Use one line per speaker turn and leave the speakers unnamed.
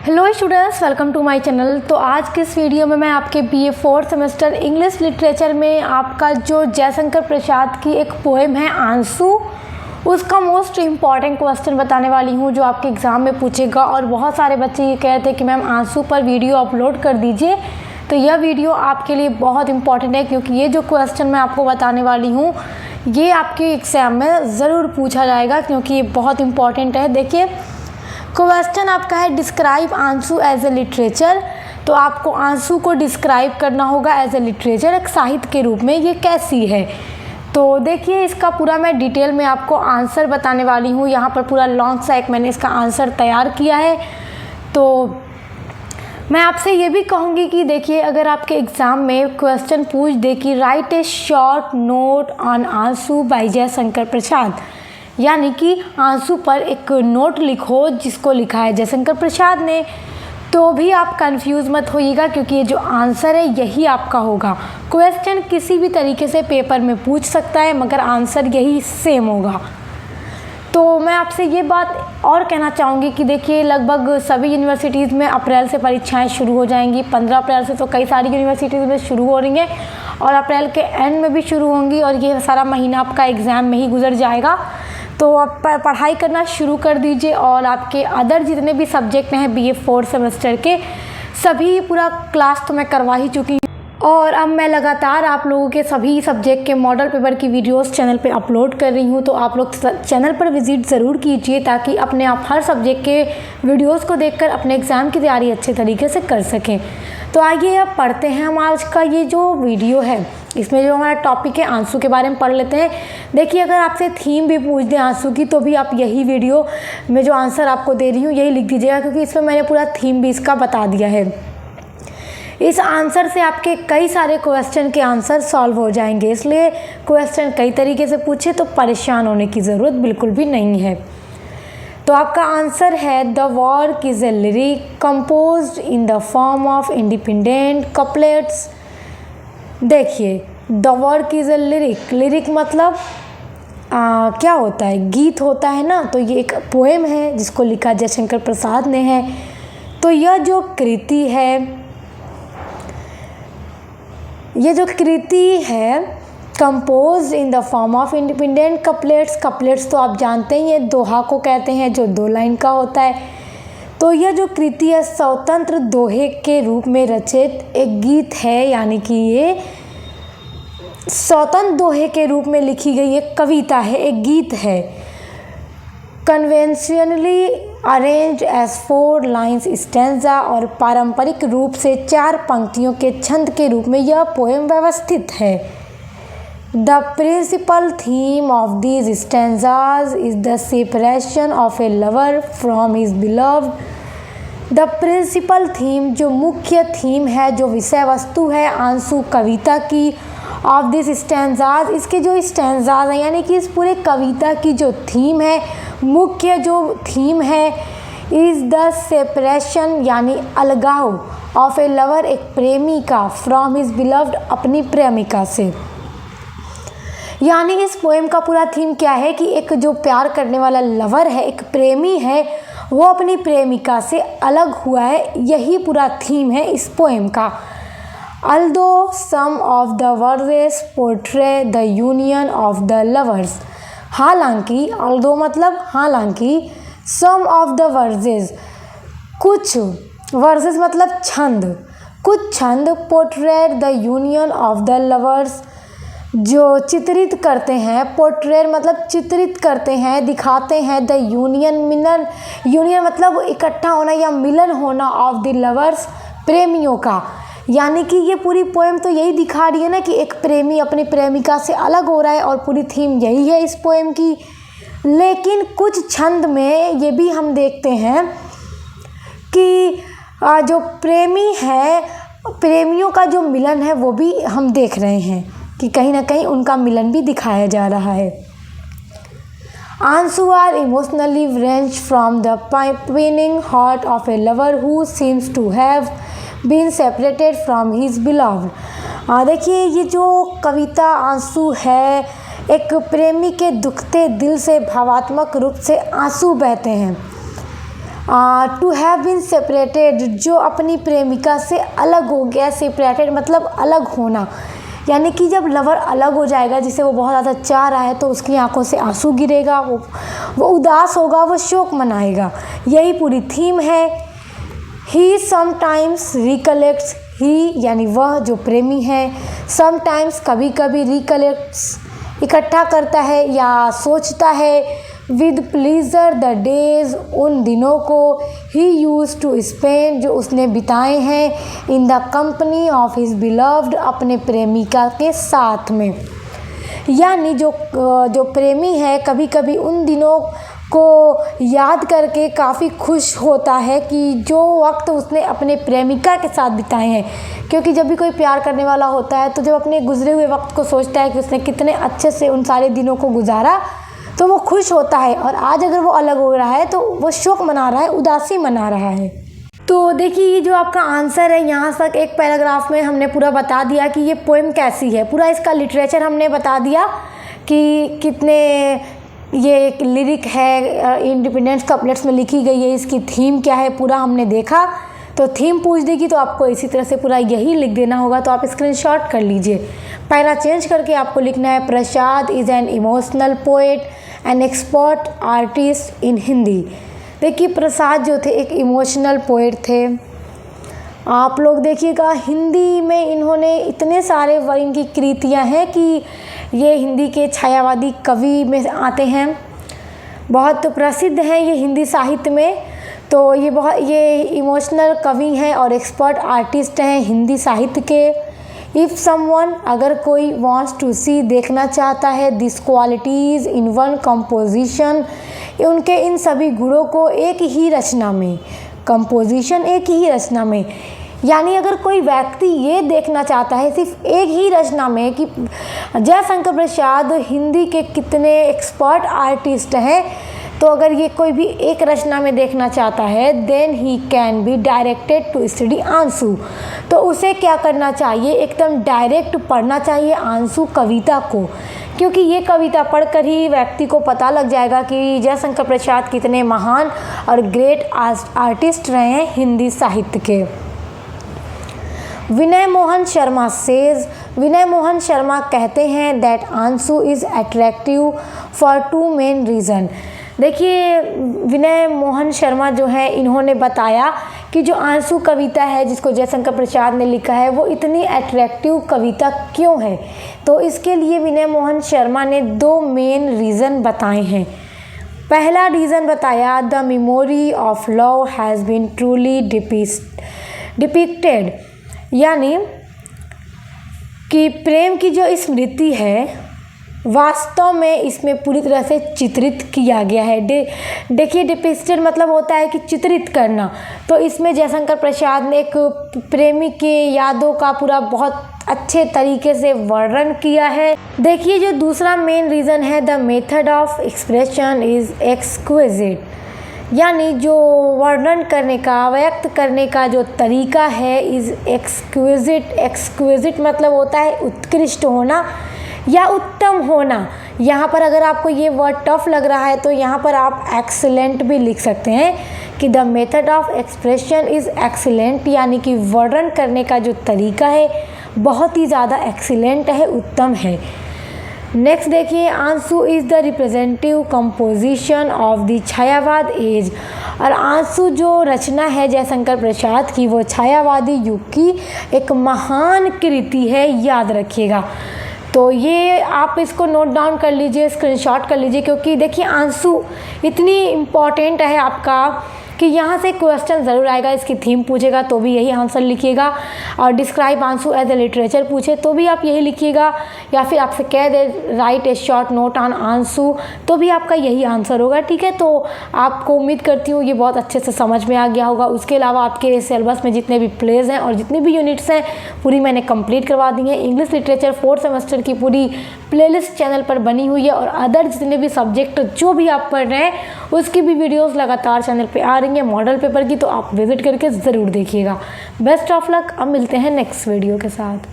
Hello students, welcome to my channel. तो आज के इस वीडियो में मैं आपके BA 4th semester English literature में आपका जो जयशंकर प्रसाद की एक पोएम है आंसू, उसका मोस्ट इम्पॉर्टेंट क्वेश्चन बताने वाली हूँ जो आपके एग्ज़ाम में पूछेगा। और बहुत सारे बच्चे ये कहते हैं कि मैम आंसू पर वीडियो अपलोड कर दीजिए, तो यह वीडियो आपके लिए बहुत इंपॉर्टेंट है क्योंकि ये जो क्वेश्चन मैं आपको बताने वाली हूँ ये आपके एग्ज़ाम में ज़रूर पूछा जाएगा क्योंकि ये बहुत इंपॉर्टेंट है। देखिए, क्वेश्चन आपका है डिस्क्राइब आंसू एज ए लिटरेचर। तो आपको आंसू को डिस्क्राइब करना होगा एज ए लिटरेचर, एक साहित्य के रूप में ये कैसी है। तो देखिए, इसका पूरा मैं डिटेल में आपको आंसर बताने वाली हूँ। यहाँ पर पूरा लॉन्ग सा एक मैंने इसका आंसर तैयार किया है। तो मैं आपसे ये भी कहूँगी कि देखिए, अगर आपके एग्ज़ाम में क्वेश्चन पूछ दे कि right a short note on आंसू बाय जयशंकर प्रसाद, यानी कि आंसू पर एक नोट लिखो जिसको लिखा है जयशंकर प्रसाद ने, तो भी आप कंफ्यूज मत होइएगा क्योंकि ये जो आंसर है यही आपका होगा। क्वेश्चन किसी भी तरीके से पेपर में पूछ सकता है मगर आंसर यही सेम होगा। तो मैं आपसे ये बात और कहना चाहूँगी कि देखिए, लगभग सभी यूनिवर्सिटीज़ में अप्रैल से परीक्षाएं शुरू हो जाएंगी। 15 अप्रैल से तो कई सारी यूनिवर्सिटीज़ में शुरू हो रही हैं और अप्रैल के एंड में भी शुरू होंगी और ये सारा महीना आपका एग्ज़ाम में ही गुजर जाएगा। तो आप पढ़ाई करना शुरू कर दीजिए और आपके अदर जितने भी सब्जेक्ट हैं बीए 4 सेमेस्टर के, सभी पूरा क्लास तो मैं करवा ही चुकी हूँ और अब मैं लगातार आप लोगों के सभी सब्जेक्ट के मॉडल पेपर की वीडियोस चैनल पे अपलोड कर रही हूँ। तो आप लोग चैनल पर विज़िट ज़रूर कीजिए ताकि अपने आप हर सब्जेक्ट के वीडियोस को देखकर अपने एग्ज़ाम की तैयारी अच्छे तरीके से कर सकें। तो आइए अब पढ़ते हैं हम आज का ये जो वीडियो है, इसमें जो हमारा टॉपिक है आंसू के बारे में पढ़ लेते हैं। देखिए, अगर आपसे थीम भी पूछ दें आंसू की तो भी आप यही वीडियो में जो आंसर आपको दे रही हूँ यही लिख दीजिएगा क्योंकि इसमें मैंने पूरा थीम भी इसका बता दिया है। इस आंसर से आपके कई सारे क्वेश्चन के आंसर सॉल्व हो जाएंगे, इसलिए क्वेश्चन कई तरीके से पूछे तो परेशान होने की ज़रूरत बिल्कुल भी नहीं है। तो आपका आंसर है the work is a lyric composed in the form of independent couplets. देखिए, the work is a lyric, lyric मतलब क्या होता है, गीत होता है ना। तो ये एक पोएम है जिसको लिखा जयशंकर प्रसाद ने है। तो यह जो कृति है compose in the form of independent couplets. Couplets तो आप जानते ही हैं, दोहा को कहते हैं जो 2 लाइन का होता है। तो यह जो कृति है स्वतंत्र दोहे के रूप में रचित एक गीत है, यानी कि ये स्वतंत्र दोहे के रूप में लिखी गई एक कविता है, एक गीत है। Conventionally arrange as 4 lines stanza, और पारंपरिक रूप से 4 पंक्तियों के छंद के रूप में यह पोएम व्यवस्थित है। The principal theme of these stanzas is the separation of a lover from his beloved. The principal theme, जो मुख्य थीम है, जो विषय वस्तु है आंसू कविता की, ऑफ दिस स्टैंजाज, इसके जो स्टैंजाज हैं यानी कि इस पूरे कविता की जो थीम है, मुख्य जो थीम है, इज़ द सेपरेशन यानी अलगाव, ऑफ ए लवर एक प्रेमी का, फ्रॉम हिज बिलव्ड अपनी प्रेमिका से। यानी इस पोएम का पूरा थीम क्या है कि एक जो प्यार करने वाला लवर है, एक प्रेमी है, वो अपनी प्रेमिका से अलग हुआ है, यही पूरा थीम है इस पोएम का। Although some of the verses portray the union of the lovers, हालांकि, although मतलब हालांकि, some of the verses, कुछ verses मतलब छंद, कुछ छंद portray the union of the lovers, जो चित्रित करते हैं, पोर्ट्रेट मतलब चित्रित करते हैं, दिखाते हैं, द यूनियन, मिलन, यूनियन मतलब इकट्ठा होना या मिलन होना, ऑफ द लवर्स प्रेमियों का। यानी कि ये पूरी पोएम तो यही दिखा रही है ना कि एक प्रेमी अपनी प्रेमिका से अलग हो रहा है और पूरी थीम यही है इस पोएम की। लेकिन कुछ छंद में ये भी हम देखते हैं कि जो प्रेमी है, प्रेमियों का जो मिलन है वो भी हम देख रहे हैं कि कहीं ना कहीं उनका मिलन भी दिखाया जा रहा है। Aansu are emotionally wrenched from the pining heart of a lover who seems to have been separated from his beloved। देखिए, ये जो कविता आंसू है, एक प्रेमी के दुखते दिल से भावात्मक रूप से आंसू बहते हैं। टू हैव बीन सेपरेटेड, जो अपनी प्रेमिका से अलग हो गया। सेपरेटेड मतलब अलग होना, यानी कि जब लवर अलग हो जाएगा जिसे वो बहुत ज़्यादा चाह रहा है तो उसकी आंखों से आंसू गिरेगा, वो उदास होगा, वो शोक मनाएगा। यही पूरी थीम है। ही समटाइम्स रिकलेक्ट्स, ही यानी वह जो प्रेमी है, समटाइम्स कभी कभी, रिकलेक्ट्स इकट्ठा करता है या सोचता है, विद प्लीज़र द डेज उन दिनों को, ही यूज़ टू स्पेंड जो उसने बिताए हैं, in the company of his beloved अपने प्रेमिका के साथ में। यानी जो प्रेमी है कभी कभी उन दिनों को याद करके काफ़ी खुश होता है कि जो वक्त उसने अपने प्रेमिका के साथ बिताए हैं। क्योंकि जब भी कोई प्यार करने वाला होता है तो जब अपने गुजरे हुए वक्त को सोचता है कि उसने कितने अच्छे से उन सारे दिनों को गुजारा तो वो खुश होता है। और आज अगर वो अलग हो रहा है तो वो शोक मना रहा है, उदासी मना रहा है। तो देखिए ये जो आपका आंसर है, यहाँ तक एक पैराग्राफ में हमने पूरा बता दिया कि ये पोएम कैसी है। पूरा इसका लिटरेचर हमने बता दिया कि कितने ये लिरिक है, इंडिपेंडेंस कपलेट्स में लिखी गई है, इसकी थीम क्या है पूरा हमने देखा। तो थीम पूछ देगी तो आपको इसी तरह से पूरा यही लिख देना होगा। तो आप स्क्रीनशॉट कर लीजिए। पहला चेंज करके आपको लिखना है, Prasad is an emotional poet an expert artist in Hindi. देखिए प्रसाद जो थे एक इमोशनल पोएट थे। आप लोग देखिएगा हिंदी में इन्होंने इतने सारे इनकी कृतियाँ हैं कि ये हिंदी के छायावादी कवि में आते हैं, बहुत प्रसिद्ध हैं ये हिंदी साहित्य में। तो ये इमोशनल कवि हैं और एक्सपर्ट आर्टिस्ट हैं हिंदी साहित्य के। इफ़ समवन अगर कोई वांट्स टू सी देखना चाहता है this qualities in one composition, उनके इन सभी गुणों को एक ही रचना में, कंपोजिशन एक ही रचना में, यानी अगर कोई व्यक्ति ये देखना चाहता है सिर्फ एक ही रचना में कि जयशंकर प्रसाद हिंदी के कितने एक्सपर्ट आर्टिस्ट हैं, तो अगर ये कोई भी एक रचना में देखना चाहता है then he can be directed to study Aansu. तो उसे क्या करना चाहिए, एकदम डायरेक्ट पढ़ना चाहिए आंसू कविता को, क्योंकि ये कविता पढ़कर ही व्यक्ति को पता लग जाएगा कि जयशंकर प्रसाद कितने महान और ग्रेट आर्टिस्ट रहे हैं हिंदी साहित्य के। विनय मोहन शर्मा सेज, विनय मोहन शर्मा कहते हैं that Aansu is attractive for two main reason. देखिए विनय मोहन शर्मा जो है इन्होंने बताया कि जो आंसू कविता है जिसको जयशंकर प्रसाद ने लिखा है वो इतनी अट्रैक्टिव कविता क्यों है। तो इसके लिए विनय मोहन शर्मा ने दो मेन रीज़न बताए हैं। पहला रीज़न बताया, the memory of love has been truly depicted, यानी कि प्रेम की जो स्मृति है वास्तव में इसमें पूरी तरह से चित्रित किया गया है। देखिए डिपिक्टेड मतलब होता है कि चित्रित करना। तो इसमें जयशंकर प्रसाद ने एक प्रेमी के यादों का पूरा बहुत अच्छे तरीके से वर्णन किया है। देखिए जो दूसरा मेन रीज़न है, the method of expression is exquisite, यानी जो वर्णन करने का, व्यक्त करने का जो तरीका है इज़ एक्सक्विजिट। एक्सक्विजिट मतलब होता है उत्कृष्ट होना या उत्तम होना। यहाँ पर अगर आपको ये वर्ड टफ लग रहा है तो यहाँ पर आप एक्सीलेंट भी लिख सकते हैं कि the method of expression is excellent, यानी कि वर्णन करने का जो तरीका है बहुत ही ज़्यादा एक्सीलेंट है, उत्तम है। नेक्स्ट देखिए, Aansu is the representative composition of the Chhayavad age. और आंसू जो रचना है जयशंकर प्रसाद की वो छायावादी युग की एक महान कृति है, याद रखिएगा। तो ये आप इसको नोट डाउन कर लीजिए, स्क्रीनशॉट कर लीजिए, क्योंकि देखिए आंसू इतनी इम्पॉर्टेंट है आपका कि यहाँ से क्वेश्चन ज़रूर आएगा। इसकी थीम पूछेगा तो भी यही आंसर लिखिएगा, और डिस्क्राइब आंसू एज ए लिटरेचर पूछे तो भी आप यही लिखिएगा, या फिर आपसे कह दे write a short note on Aansu तो भी आपका यही आंसर होगा। ठीक है, तो आपको उम्मीद करती हूँ ये बहुत अच्छे से समझ में आ गया होगा। उसके अलावा आपके सिलेबस में जितने भी प्लेज हैं और जितनी भी यूनिट्स हैं पूरी मैंने कंप्लीट करवा दी हैं। इंग्लिश लिटरेचर 4th सेमेस्टर की पूरी प्लेलिस्ट चैनल पर बनी हुई है, और अदर जितने भी सब्जेक्ट जो भी आप पढ़ रहे हैं उसकी भी वीडियोज़ लगातार चैनल पर आ रही है मॉडल पेपर की, तो आप विजिट करके ज़रूर देखिएगा। Best of luck. अब मिलते हैं नेक्स्ट वीडियो के साथ।